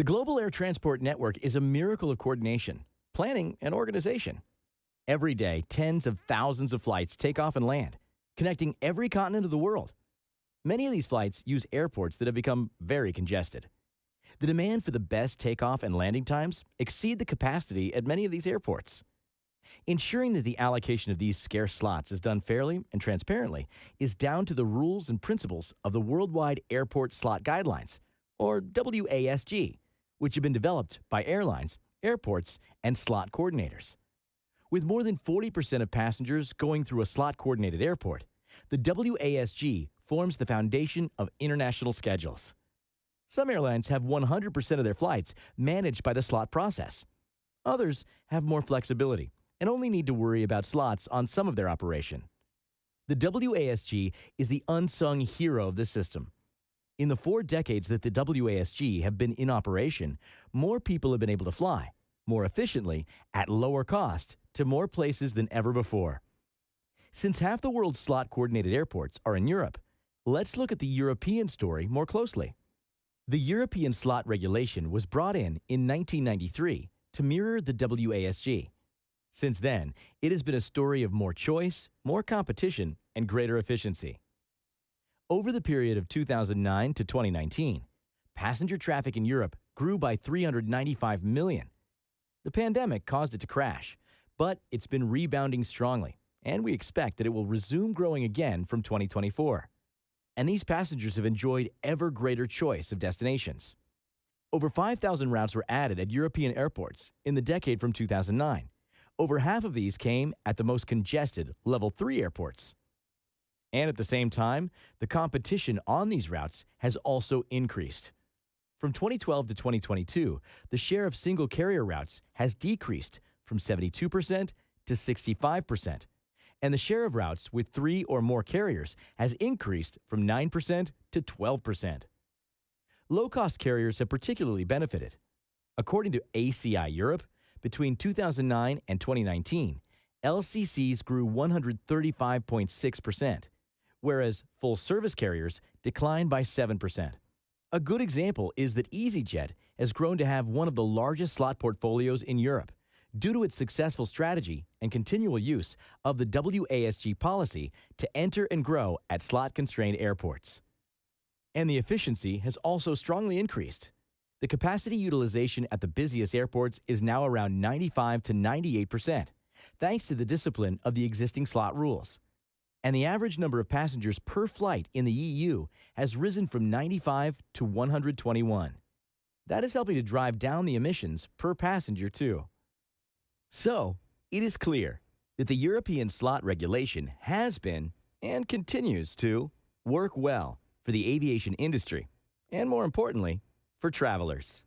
The global air transport network is a miracle of coordination, planning, and organization. Every day, tens of thousands of flights take off and land, connecting every continent of the world. Many of these flights use airports that have become very congested. The demand for the best takeoff and landing times exceed the capacity at many of these airports. Ensuring that the allocation of these scarce slots is done fairly and transparently is down to the rules and principles of the Worldwide Airport Slot Guidelines, or WASG, which have been developed by airlines, airports, and slot coordinators. With more than 40% of passengers going through a slot-coordinated airport, the WASG forms the foundation of international schedules. Some airlines have 100% of their flights managed by the slot process. Others have more flexibility and only need to worry about slots on some of their operation. The WASG is the unsung hero of this system. In the 4 decades that the WASG have been in operation, more people have been able to fly, more efficiently, at lower cost, to more places than ever before. Since half the world's slot-coordinated airports are in Europe, let's look at the European story more closely. The European slot regulation was brought in 1993 to mirror the WASG. Since then, it has been a story of more choice, more competition, and greater efficiency. Over the period of 2009 to 2019, passenger traffic in Europe grew by 395 million. The pandemic caused it to crash, but it's been rebounding strongly, and we expect that it will resume growing again from 2024. And these passengers have enjoyed ever greater choice of destinations. Over 5,000 routes were added at European airports in the decade from 2009. Over half of these came at the most congested Level 3 airports. And at the same time, the competition on these routes has also increased. From 2012 to 2022, the share of single carrier routes has decreased from 72% to 65%, and the share of routes with 3 or more carriers has increased from 9% to 12%. Low-cost carriers have particularly benefited. According to ACI Europe, between 2009 and 2019, LCCs grew 135.6%, whereas full-service carriers declined by 7%. A good example is that EasyJet has grown to have one of the largest slot portfolios in Europe due to its successful strategy and continual use of the WASG policy to enter and grow at slot-constrained airports. And the efficiency has also strongly increased. The capacity utilization at the busiest airports is now around 95 to 98%, thanks to the discipline of the existing slot rules. And the average number of passengers per flight in the EU has risen from 95 to 121. That is helping to drive down the emissions per passenger too. So, it is clear that the European slot regulation has been, and continues to, work well for the aviation industry, and more importantly, for travelers.